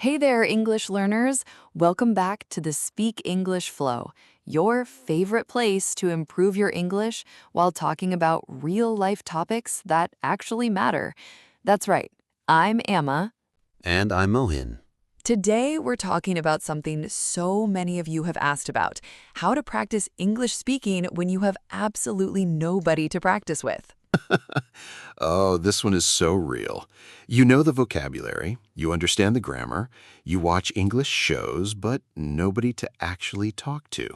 Hey there, English learners! Welcome back to the Speak English Flow, your favorite place to improve your English while talking about real-life topics that actually matter. That's right, I'm Amma. And I'm Mohin. Today, we're talking about something so many of you have asked about, how to practice English speaking when you have absolutely nobody to practice with. Oh, this one is so real. You know the vocabulary, you understand the grammar, you watch English shows, but nobody to actually talk to.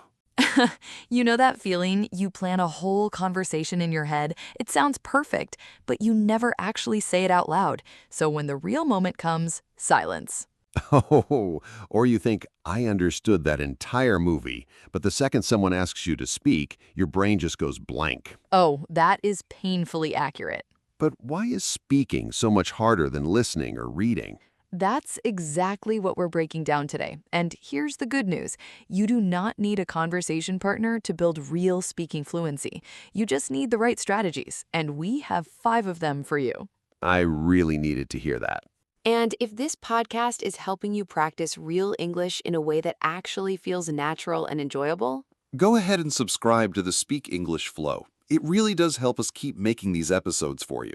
You know that feeling? You plan a whole conversation in your head. It sounds perfect, but you never actually say it out loud. So when the real moment comes, silence. Oh, or you think, I understood that entire movie, but the second someone asks you to speak, your brain just goes blank. Oh, that is painfully accurate. But why is speaking so much harder than listening or reading? That's exactly what we're breaking down today. And here's the good news. You do not need a conversation partner to build real speaking fluency. You just need the right strategies, and we have 5 of them for you. I really needed to hear that. And if this podcast is helping you practice real English in a way that actually feels natural and enjoyable, Go ahead and subscribe to the Speak English Flow. It really does help us keep making these episodes for you.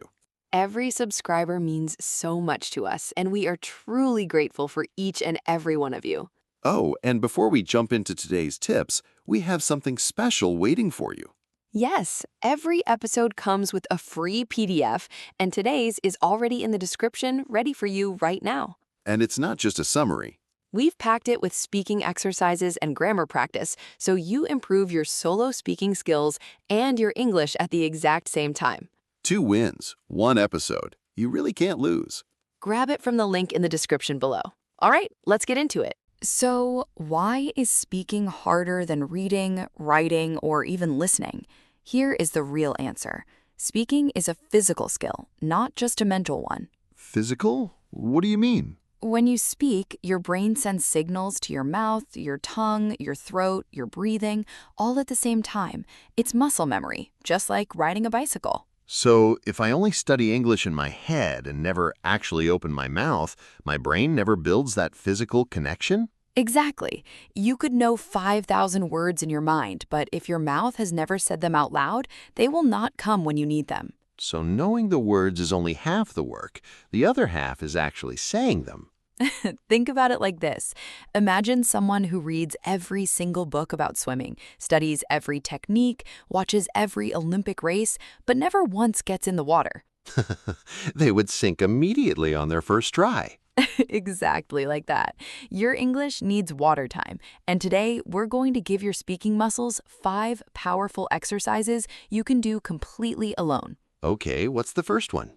every subscriber means so much to us, and we are truly grateful for each and every one of you. Oh, and before we jump into today's tips, we have something special waiting for you. Yes, every episode comes with a free PDF, and today's is already in the description, ready for you right now. And it's not just a summary. We've packed it with speaking exercises and grammar practice, so you improve your solo speaking skills and your English at the exact same time. 2 wins, 1 episode. You really can't lose. Grab it from the link in the description below. All right, let's get into it. So, why is speaking harder than reading, writing, or even listening? Here is the real answer. Speaking is a physical skill, not just a mental one. Physical? What do you mean? When you speak, your brain sends signals to your mouth, your tongue, your throat, your breathing, all at the same time. It's muscle memory, just like riding a bicycle. So, if I only study English in my head and never actually open my mouth, my brain never builds that physical connection? Exactly. You could know 5,000 words in your mind, but if your mouth has never said them out loud, they will not come when you need them. So knowing the words is only half the work. The other half is actually saying them. Think about it like this. Imagine someone who reads every single book about swimming, studies every technique, watches every Olympic race, but never once gets in the water. They would sink immediately on their first try. Exactly like that. Your English needs water time, and today we're going to give your speaking muscles 5 powerful exercises you can do completely alone. Okay, what's the first one?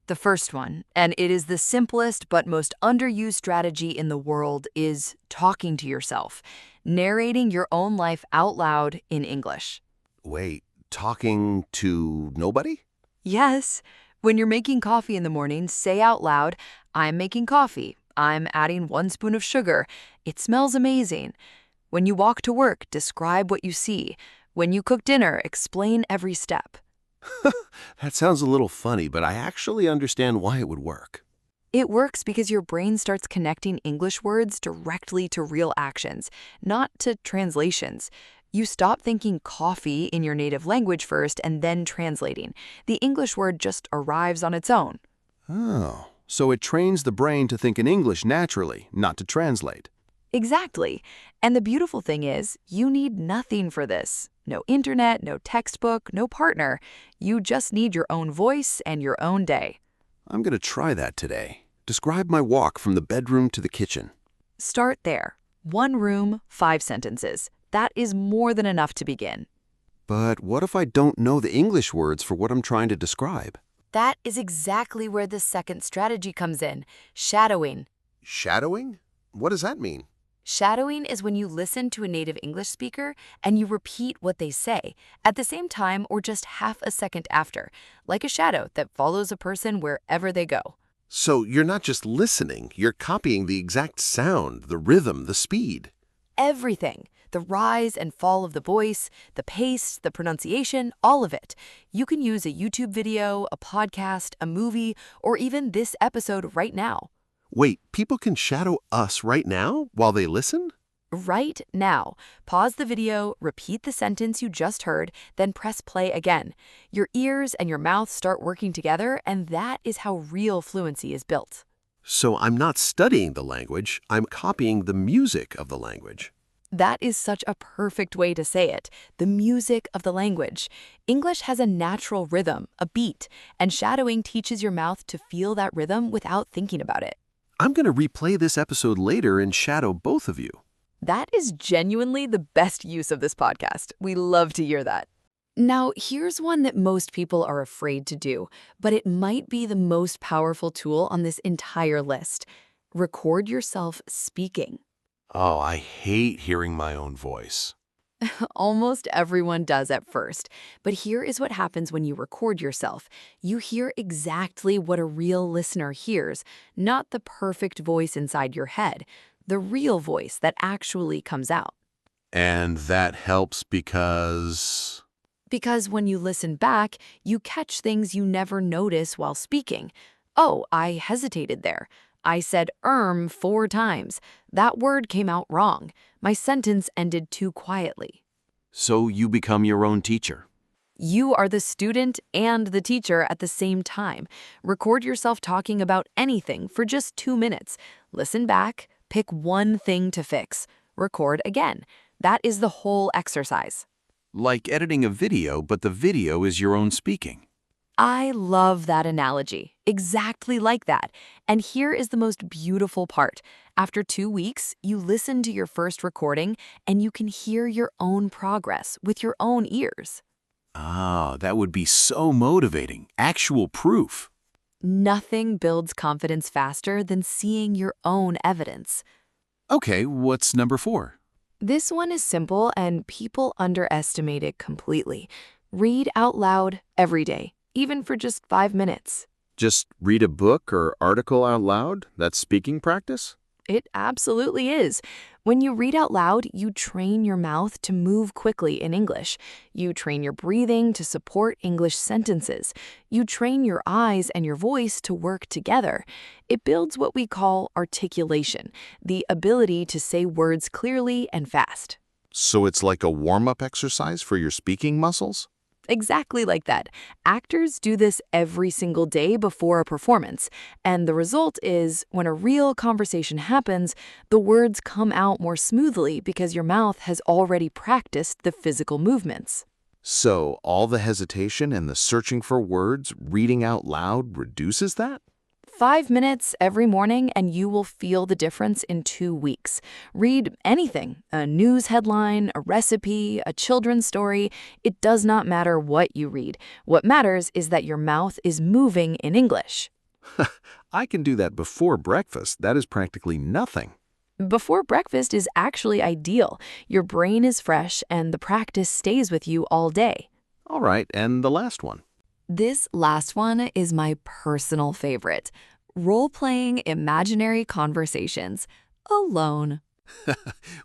The first one, and it is the simplest but most underused strategy in the world, is talking to yourself, narrating your own life out loud in English. Wait, talking to nobody? Yes, when you're making coffee in the morning, say out loud, "I'm making coffee. I'm adding 1 spoon of sugar. It smells amazing." When you walk to work, describe what you see. When you cook dinner, explain every step. That sounds a little funny, but I actually understand why it would work. It works because your brain starts connecting English words directly to real actions, not to translations. You stop thinking coffee in your native language first and then translating. The English word just arrives on its own. Oh, so it trains the brain to think in English naturally, not to translate. Exactly. And the beautiful thing is, you need nothing for this. No internet, no textbook, no partner. You just need your own voice and your own day. I'm going to try that today. Describe my walk from the bedroom to the kitchen. Start there. 1 room, 5 sentences. That is more than enough to begin. But what if I don't know the English words for what I'm trying to describe? That is exactly where the second strategy comes in, shadowing. Shadowing? What does that mean? Shadowing is when you listen to a native English speaker and you repeat what they say at the same time or just half a second after, like a shadow that follows a person wherever they go. So you're not just listening, you're copying the exact sound, the rhythm, the speed. Everything. The rise and fall of the voice, the pace, the pronunciation, all of it. You can use a YouTube video, a podcast, a movie, or even this episode right now. Wait, people can shadow us right now while they listen? Right now, pause the video, repeat the sentence you just heard, then press play again. Your ears and your mouth start working together, and that is how real fluency is built. So I'm not studying the language, I'm copying the music of the language. That is such a perfect way to say it, the music of the language. English has a natural rhythm, a beat, and shadowing teaches your mouth to feel that rhythm without thinking about it. I'm going to replay this episode later and shadow both of you. That is genuinely the best use of this podcast. We love to hear that. Now, here's one that most people are afraid to do, but it might be the most powerful tool on this entire list. Record yourself speaking. Oh, I hate hearing my own voice. Almost everyone does at first, but here is what happens when you record yourself. You hear exactly what a real listener hears, not the perfect voice inside your head, the real voice that actually comes out. And that helps because... Because when you listen back, you catch things you never notice while speaking. Oh, I hesitated there. I said 4 times. That word came out wrong. My sentence ended too quietly. So you become your own teacher. You are the student and the teacher at the same time. Record yourself talking about anything for just 2 minutes. Listen back, pick one thing to fix. Record again. That is the whole exercise. Like editing a video, but the video is your own speaking. I love that analogy. Exactly like that. And here is the most beautiful part. After 2 weeks, you listen to your first recording and you can hear your own progress with your own ears. Ah, that would be so motivating. Actual proof. Nothing builds confidence faster than seeing your own evidence. Okay, what's number 4? This one is simple and people underestimate it completely. Read out loud every day, even for just 5 minutes. Just read a book or article out loud? That's speaking practice? It absolutely is. When you read out loud, you train your mouth to move quickly in English. You train your breathing to support English sentences. You train your eyes and your voice to work together. It builds what we call articulation, the ability to say words clearly and fast. So it's like a warm-up exercise for your speaking muscles? Exactly like that. Actors do this every single day before a performance, and the result is when a real conversation happens, the words come out more smoothly because your mouth has already practiced the physical movements. So all the hesitation and the searching for words, reading out loud, reduces that? 5 minutes every morning and you will feel the difference in 2 weeks. Read anything, a news headline, a recipe, a children's story. It does not matter what you read. What matters is that your mouth is moving in English. I can do that before breakfast. That is practically nothing. Before breakfast is actually ideal. Your brain is fresh and the practice stays with you all day. All right, and the last one. This last one is my personal favorite. Role-playing imaginary conversations alone.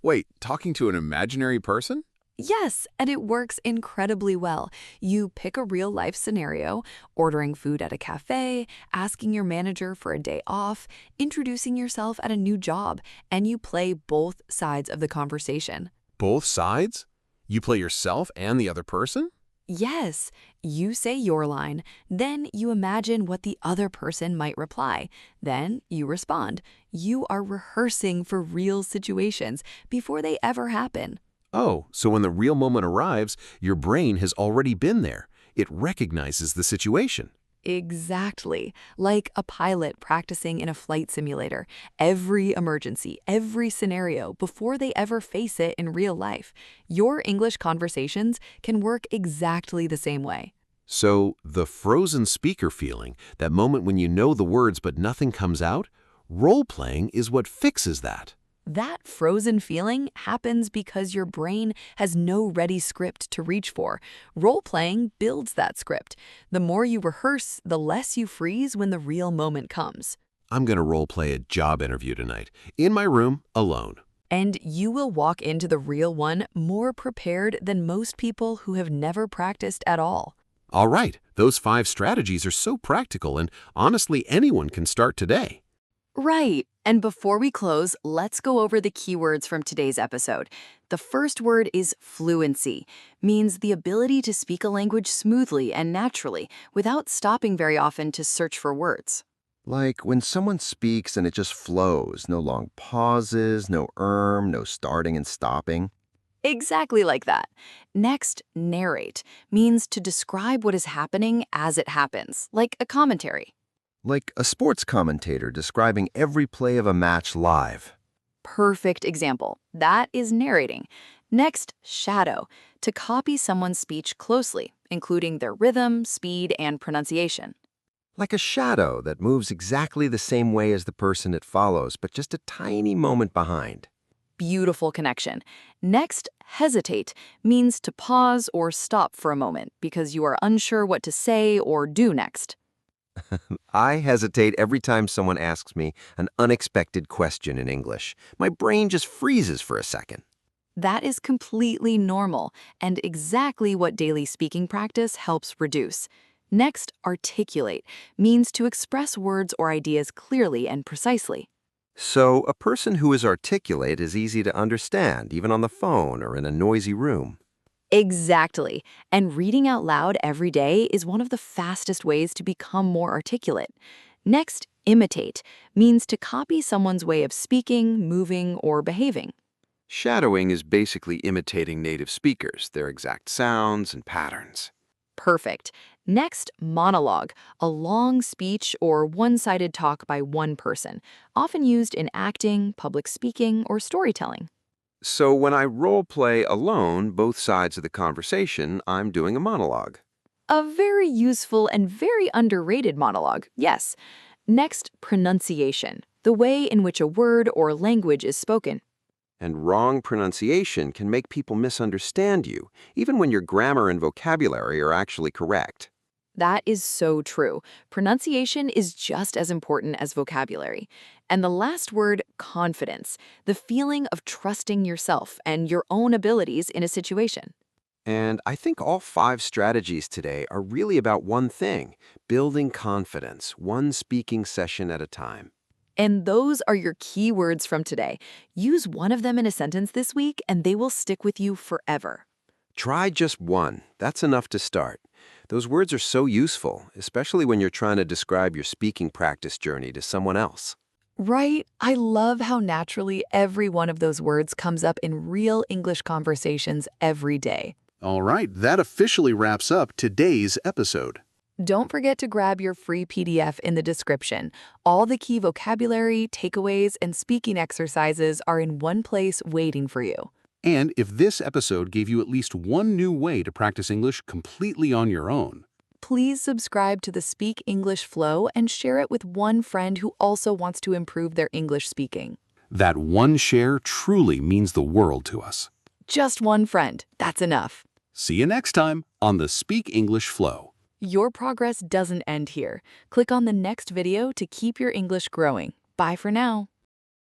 Wait, talking to an imaginary person? Yes, and it works incredibly well. You pick a real-life scenario, ordering food at a cafe, asking your manager for a day off, introducing yourself at a new job, and you play both sides of the conversation. Both sides? You play yourself and the other person? Yes, you say your line, then you imagine what the other person might reply. Then you respond. You are rehearsing for real situations before they ever happen. Oh, so when the real moment arrives, your brain has already been there. It recognizes the situation. Exactly. Like a pilot practicing in a flight simulator. Every emergency, every scenario before they ever face it in real life. Your English conversations can work exactly the same way. So the frozen speaker feeling, that moment when you know the words but nothing comes out, role-playing is what fixes that. That frozen feeling happens because your brain has no ready script to reach for. Role-playing builds that script. The more you rehearse, the less you freeze when the real moment comes. I'm going to role-play a job interview tonight, in my room, alone. And you will walk into the real one more prepared than most people who have never practiced at all. All right, those 5 strategies are so practical and honestly anyone can start today. Right. And before we close, let's go over the keywords from today's episode. The first word is fluency, means the ability to speak a language smoothly and naturally without stopping very often to search for words. Like when someone speaks and it just flows, no long pauses, no no starting and stopping. Exactly like that. Next, narrate means to describe what is happening as it happens, like a commentary. Like a sports commentator describing every play of a match live. Perfect example. That is narrating. Next, shadow, to copy someone's speech closely, including their rhythm, speed, and pronunciation. Like a shadow that moves exactly the same way as the person it follows, but just a tiny moment behind. Beautiful connection. Next, hesitate means to pause or stop for a moment because you are unsure what to say or do next. I hesitate every time someone asks me an unexpected question in English. My brain just freezes for a second. That is completely normal and exactly what daily speaking practice helps reduce. Next, articulate means to express words or ideas clearly and precisely. So, a person who is articulate is easy to understand, even on the phone or in a noisy room. Exactly. And reading out loud every day is one of the fastest ways to become more articulate. Next, imitate means to copy someone's way of speaking, moving, or behaving. Shadowing is basically imitating native speakers, their exact sounds and patterns. Perfect. Next, monologue, a long speech or one-sided talk by one person, often used in acting, public speaking, or storytelling. So when I role play alone both sides of the conversation, I'm doing a monologue. A very useful and very underrated monologue, yes. Next, pronunciation, the way in which a word or language is spoken. And wrong pronunciation can make people misunderstand you, even when your grammar and vocabulary are actually correct. That is so true. Pronunciation is just as important as vocabulary. And the last word, confidence, the feeling of trusting yourself and your own abilities in a situation. And I think all 5 strategies today are really about one thing: building confidence, one speaking session at a time. And those are your key words from today. Use one of them in a sentence this week, and they will stick with you forever. Try just one. That's enough to start. Those words are so useful, especially when you're trying to describe your speaking practice journey to someone else. Right? I love how naturally every one of those words comes up in real English conversations every day. All right, that officially wraps up today's episode. Don't forget to grab your free PDF in the description. All the key vocabulary, takeaways, and speaking exercises are in one place waiting for you. And if this episode gave you at least one new way to practice English completely on your own, Please subscribe to the Speak English Flow and share it with one friend who also wants to improve their English speaking. that one share truly means the world to us. Just one friend. That's enough. See you next time on the Speak English Flow. Your progress doesn't end here. Click on the next video to keep your English growing. Bye for now.